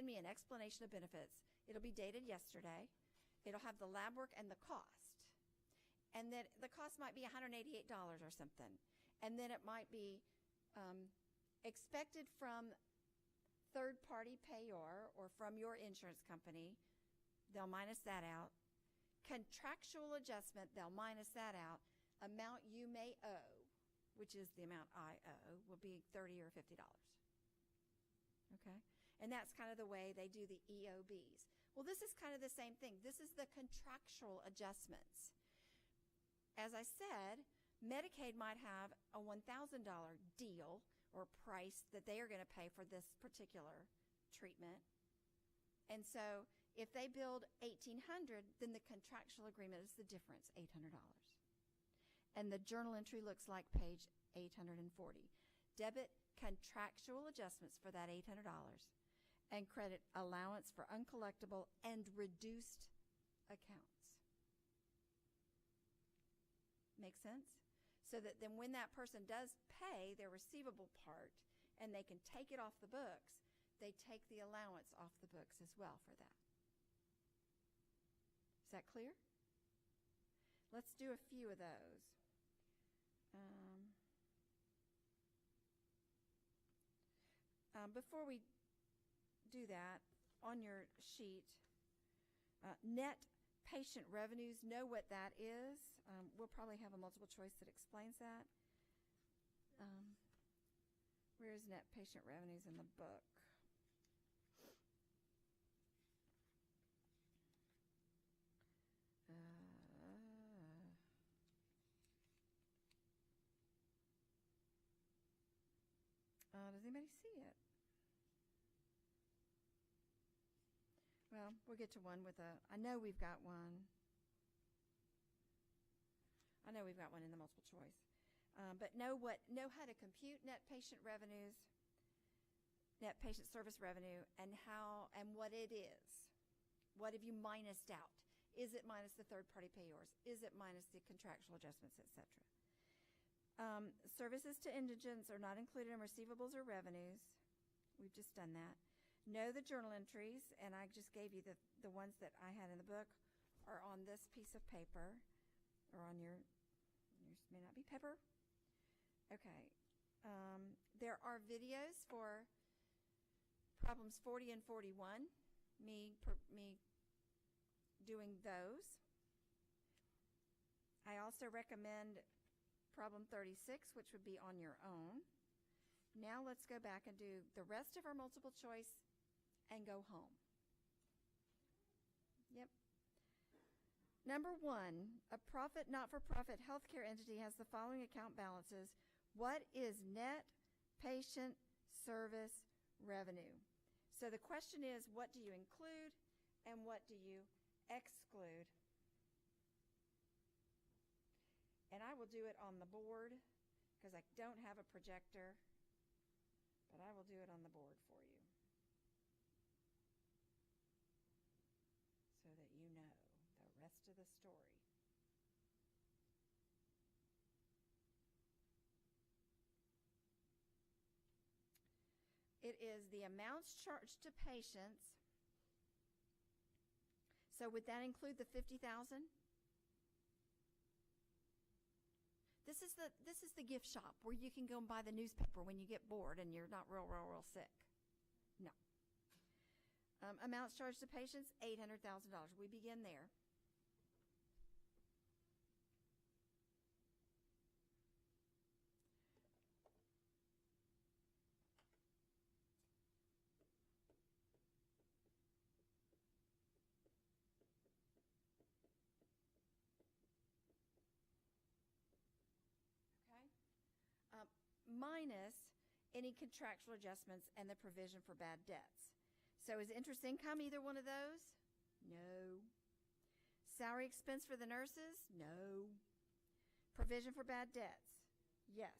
send me an explanation of benefits. It'll be dated yesterday. It'll have the lab work and the cost. And then the cost might be $188 or something. And then it might be expected from third-party payor or from your insurance company. They'll minus that out. Contractual adjustment, they'll minus that out. Amount you may owe, which is the amount I owe, will be $30 or $50. Okay? And that's kind of the way they do the EOBs. Well, this is kind of the same thing. This is the contractual adjustments. As I said, Medicaid might have a $1,000 deal or price that they are going to pay for this particular treatment. And so if they build $1,800, then the contractual agreement is the difference, $800. And the journal entry looks like page 840. Debit contractual adjustments for that $800 and credit allowance for uncollectible and reduced accounts. Make sense? So that then when that person does pay their receivable part and they can take it off the books, they take the allowance off the books as well for that. Is that clear? Let's do a few of those. Before we do that, on your sheet, net patient revenues, know what that is. We'll probably have a multiple choice that explains that. Where is net patient revenues in the book? Does anybody see it? Well, we'll get to one with a, I know we've got one. I know we've got one in the multiple choice. But know how to compute net patient revenues, net patient service revenue, and what it is. What have you minused out? Is it minus the third-party payors? Is it minus the contractual adjustments, etc.? Services to indigents are not included in receivables or revenues. We've just done that. Know the journal entries, and I just gave you the ones that I had in the book are on this piece of paper, or on yours may not be paper. Okay. There are videos for problems 40 and 41, me doing those. I also recommend problem 36, which would be on your own. Now let's go back and do the rest of our multiple choice and go home. Yep. Number 1, a profit, not-for-profit healthcare entity has the following account balances. What is net patient service revenue? So the question is, what do you include and what do you exclude? And I will do it on the board because I don't have a projector, but I will do it on the board for you so that you know the rest of the story. It is the amounts charged to patients. So would that include the $50,000? This is the gift shop where you can go and buy the newspaper when you get bored and you're not real sick. No. Amounts charged to patients, $800,000. We begin there. Okay. Minus any contractual adjustments and the provision for bad debts. So is interest income either one of those? No. Salary expense for the nurses? No. Provision for bad debts? Yes.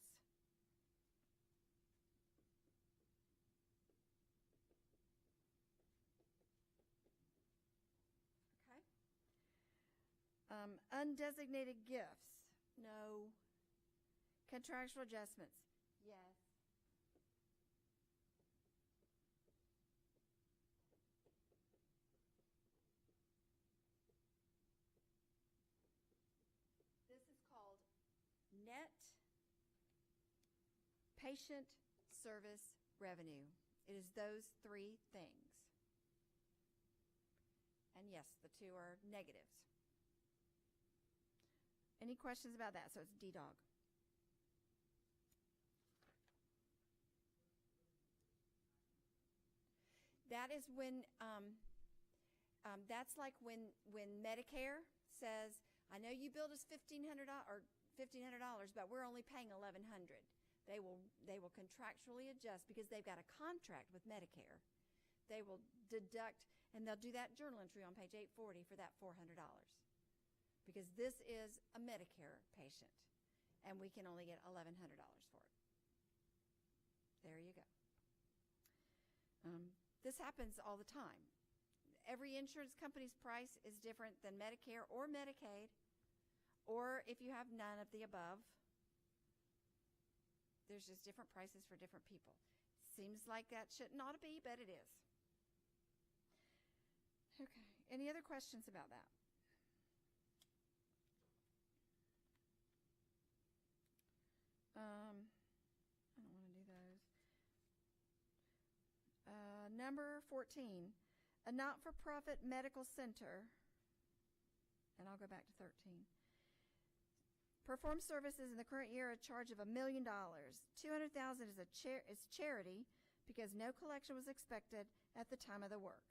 Okay. Undesignated gifts? No. Contractual adjustments? Yes. net patient service revenue. It is those three things. And yes, the two are negatives. Any questions about that? So it's D-Dog. That is when, that's like when Medicare says, I know you billed us $1,500, but we're only paying $1,100. They will contractually adjust because they've got a contract with Medicare. They will deduct, and they'll do that journal entry on page 840 for that $400 because this is a Medicare patient, and we can only get $1,100 for it. There you go. This happens all the time. Every insurance company's price is different than Medicare or Medicaid, or if you have none of the above. There's just different prices for different people. Seems like that shouldn't ought to be, but it is. Okay. Any other questions about that? I don't want to do those. Number 14, a not-for-profit medical center, and I'll go back to 13. Perform services in the current year at a charge of $1 million. $200,000 is charity because no collection was expected at the time of the work.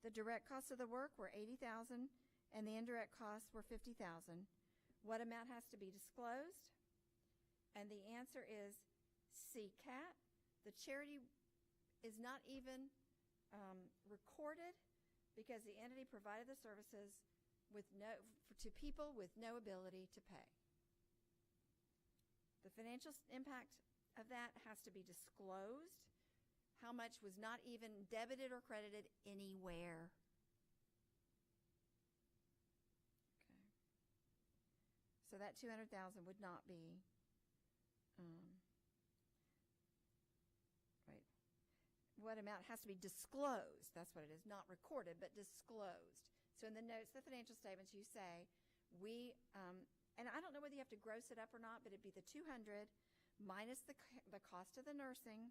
The direct costs of the work were $80,000 and the indirect costs were $50,000. What amount has to be disclosed? And the answer is C, CAT. The charity is not even recorded because the entity provided the services to people with no ability to pay. The financial impact of that has to be disclosed. How much was not even debited or credited anywhere. Okay. So that $200,000 would not be right. What amount has to be disclosed? That's what it is, not recorded, but disclosed. So in the notes, the financial statements, you say, and I don't know whether you have to gross it up or not, but it'd be the $200 minus the cost of the nursing,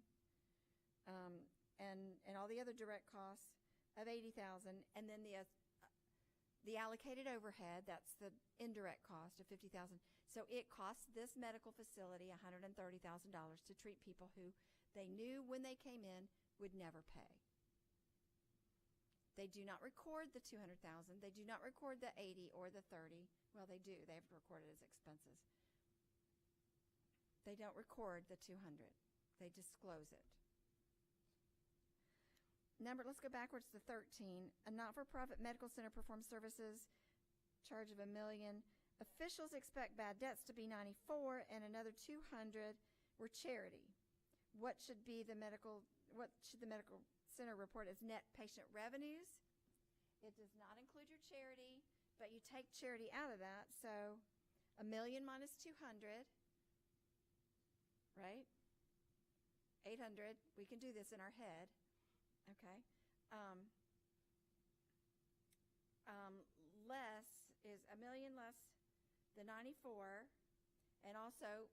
and all the other direct costs of $80,000, and then the allocated overhead, that's the indirect cost of $50,000. So it costs this medical facility $130,000 to treat people who they knew when they came in would never pay. They do not record the $200,000. They do not record the $80,000 or the $30,000. Well, they do. They have to record it as expenses. They don't record the $200,000. They disclose it. Let's go backwards to 13. A not-for-profit medical center performs services, charge of $1 million. Officials expect bad debts to be $94,000 and another $200,000 were charity. What should the medical center report as net patient revenues? It does not include your charity, but you take charity out of that. So $1 million minus $200,000, right? $800,000. We can do this in our head. Okay. Less is $1 million less the 94, and also,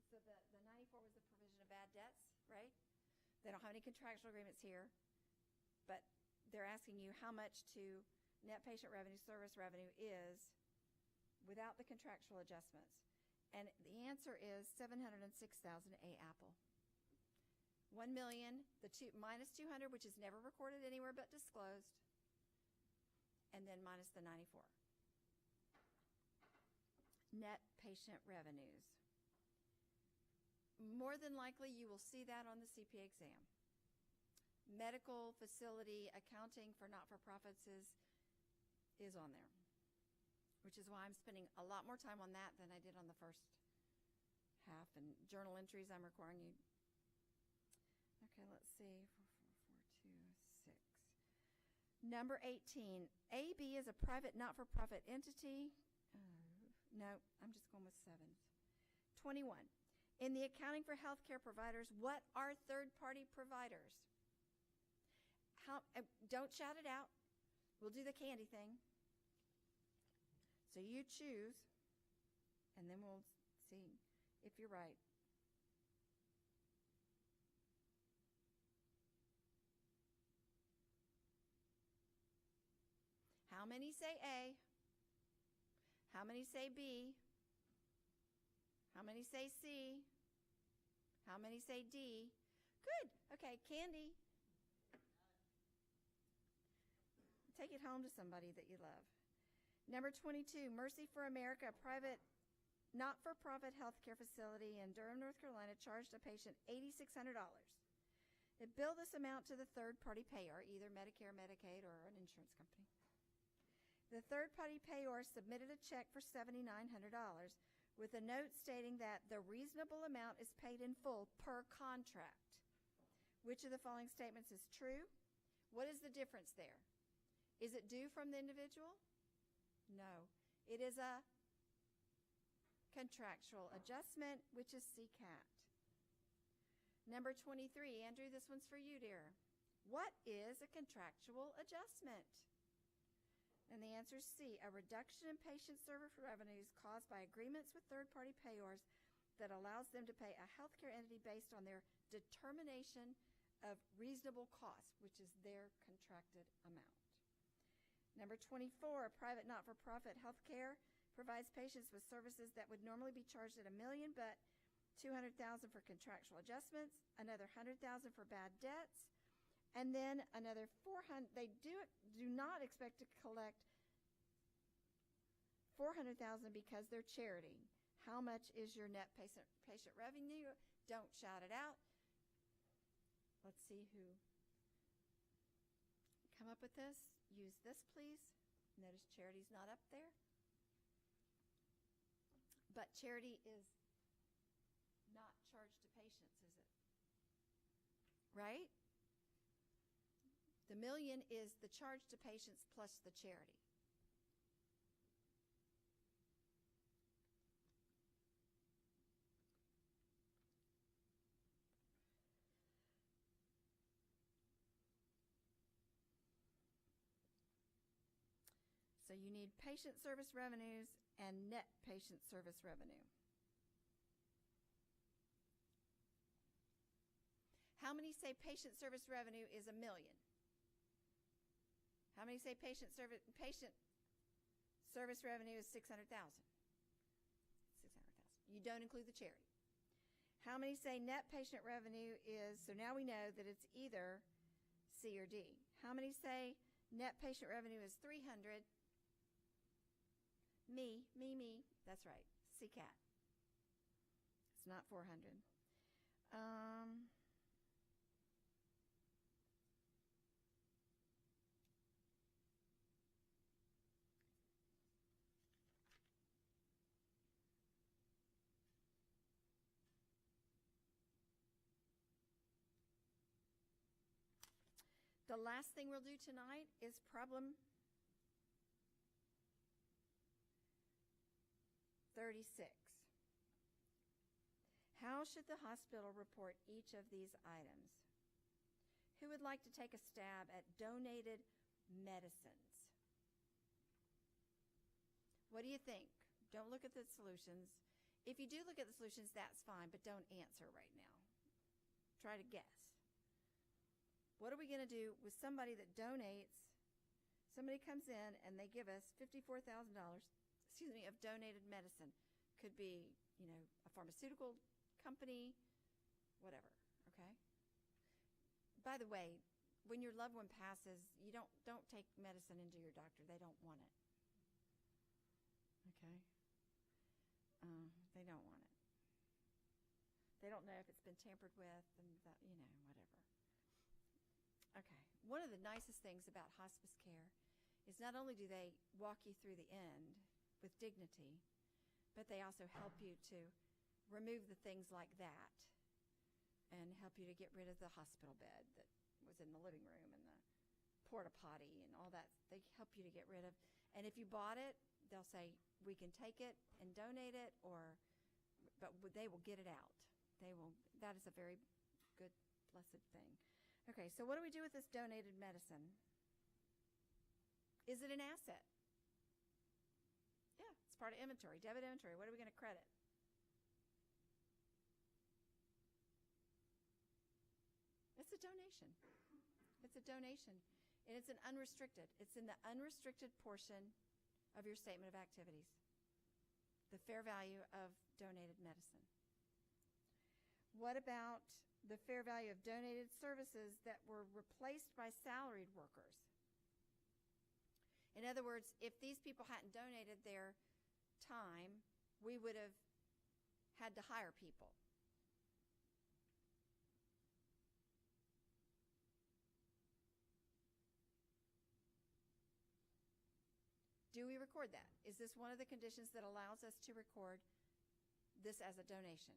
so the 94 was the provision of bad debts, right? They don't have any contractual agreements here, but they're asking you how much to net patient revenue, service revenue is without the contractual adjustments. And the answer is $706,000 A apple. $1 million, minus $200,000, which is never recorded anywhere but disclosed, and then minus the 94. Net patient revenues. More than likely, you will see that on the CPA exam. Medical facility accounting for not-for-profits is on there, which is why I'm spending a lot more time on that than I did on the first half. And journal entries, I'm requiring you. Okay, let's see. 4, 4, 2, 6. Number 18. AB is a private not-for-profit entity. No, I'm just going with 7s. 21. In the accounting for healthcare providers, what are third-party providers? Don't shout it out. We'll do the candy thing. So you choose, and then we'll see if you're right. How many say A? How many say B? How many say C? How many say D? Good. Okay, Candy. Take it home to somebody that you love. Number 22, Mercy for America, a private, not-for-profit healthcare facility in Durham, North Carolina, charged a patient $8,600. It billed this amount to the third-party payer, either Medicare, Medicaid, or an insurance company. The third-party payer submitted a check for $7,900 with a note stating that the reasonable amount is paid in full per contract. Which of the following statements is true? What is the difference there? Is it due from the individual? No. It is a contractual adjustment, which is CCAT. Number 23, Andrew, this one's for you, dear. What is a contractual adjustment? And the answer is C, a reduction in patient service revenues caused by agreements with third-party payors that allows them to pay a healthcare entity based on their determination of reasonable cost, which is their contracted amount. Number 24, a private not-for-profit healthcare provides patients with services that would normally be charged at $1 million, but $200,000 for contractual adjustments, another $100,000 for bad debts, and then another $400,000. They do not expect to collect $400,000 because they're charity. How much is your net patient revenue? Don't shout it out. Let's see who come up with this. Use this, please. Notice charity's not up there. But charity is not charged to patients, is it? Right? The $1 million is the charge to patients plus the charity. So you need patient service revenues and net patient service revenue. How many say patient service revenue is $1 million? How many say patient service revenue is $600,000? You don't include the charity. How many say net patient revenue is, so now we know that it's either C or D. How many say net patient revenue is $300,000? Me. That's right. CCAT. It's not $400,000. The last thing we'll do tonight is problem 36. How should the hospital report each of these items? Who would like to take a stab at donated medicines? What do you think? Don't look at the solutions. If you do look at the solutions, that's fine, but don't answer right now. Try to guess. What are we going to do with somebody that donates? Somebody comes in and they give us $54,000, of donated medicine. Could be, a pharmaceutical company, whatever, okay? By the way, when your loved one passes, you don't take medicine into your doctor. They don't want it. Okay? They don't want it. They don't know if it's been tampered with and that, whatever. Okay. One of the nicest things about hospice care is not only do they walk you through the end with dignity, but they also help you to remove the things like that and help you to get rid of the hospital bed that was in the living room and the porta potty and all that. They help you to get rid of. And if you bought it, they'll say, we can take it and donate it, but they will get it out. That is a very good, blessed thing. Okay, so what do we do with this donated medicine? Is it an asset? Yeah, it's part of inventory, debit inventory. What are we going to credit? it's a donation. It's a donation. And it's an unrestricted. It's in the unrestricted portion of your statement of activities. The fair value of donated medicine. What about the fair value of donated services that were replaced by salaried workers? In other words, if these people hadn't donated their time, we would have had to hire people. Do we record that? Is this one of the conditions that allows us to record this as a donation?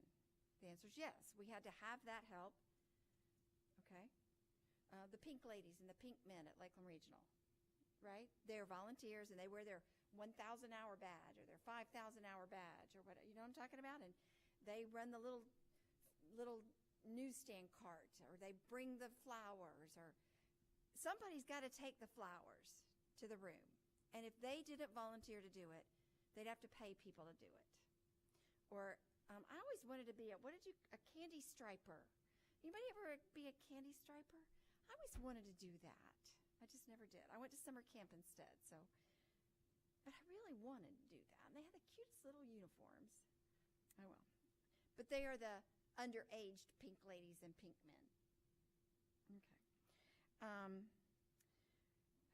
The answer is yes. We had to have that help. Okay. The pink ladies and the pink men at Lakeland Regional, right? They're volunteers and they wear their 1,000-hour badge or their 5,000-hour badge or what, you know what I'm talking about? And they run the little newsstand cart, or they bring the flowers, or somebody's got to take the flowers to the room. And if they didn't volunteer to do it, they'd have to pay people to do it. Or I always wanted to be a candy striper. Anybody ever be a candy striper? I always wanted to do that. I just never did. I went to summer camp instead, but I really wanted to do that. And they had the cutest little uniforms. Oh well. But they are the underaged pink ladies and pink men. Okay.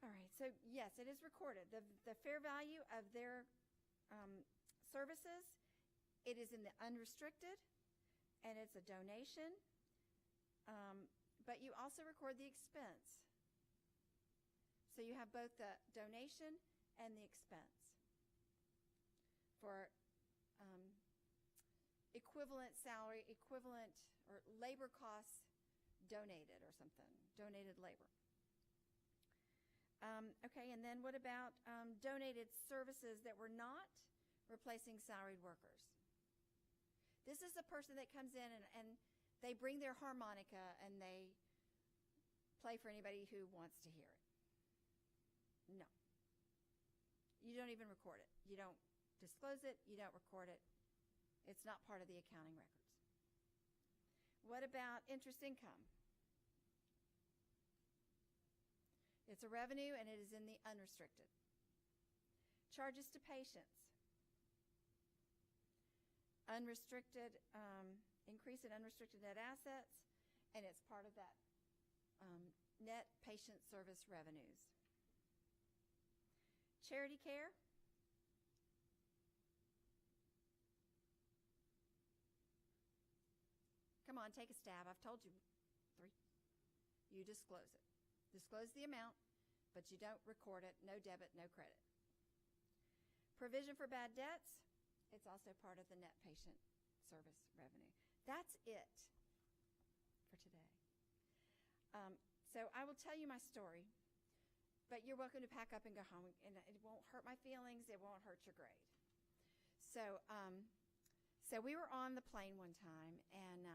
All right, so yes, it is recorded. The fair value of their services, it is in the unrestricted, and it's a donation, but you also record the expense. So you have both the donation and the expense for equivalent salary, equivalent or labor costs donated or something, donated labor. Okay, and then what about donated services that were not replacing salaried workers? This is a person that comes in and they bring their harmonica and they play for anybody who wants to hear it. No. You don't even record it. You don't disclose it. You don't record it. It's not part of the accounting records. What about interest income? It's a revenue, and it is in the unrestricted. Charges to patients. Unrestricted, increase in unrestricted net assets, and it's part of that net patient service revenues. Charity care. Come on, take a stab. I've told you 3. You disclose it. Disclose the amount, but you don't record it. No debit, no credit. Provision for bad debts, it's also part of the net patient service revenue. That's it for today. So I will tell you my story, but you're welcome to pack up and go home, and it won't hurt my feelings. It won't hurt your grade. So we were on the plane one time, and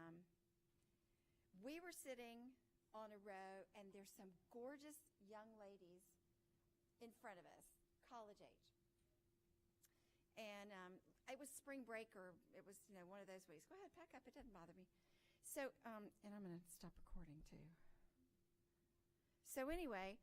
we were sitting on a row, and there's some gorgeous young ladies in front of us, college age. And it was spring break, or it was, one of those weeks. Go ahead, pack up. It doesn't bother me. So, and I'm going to stop recording too. So anyway,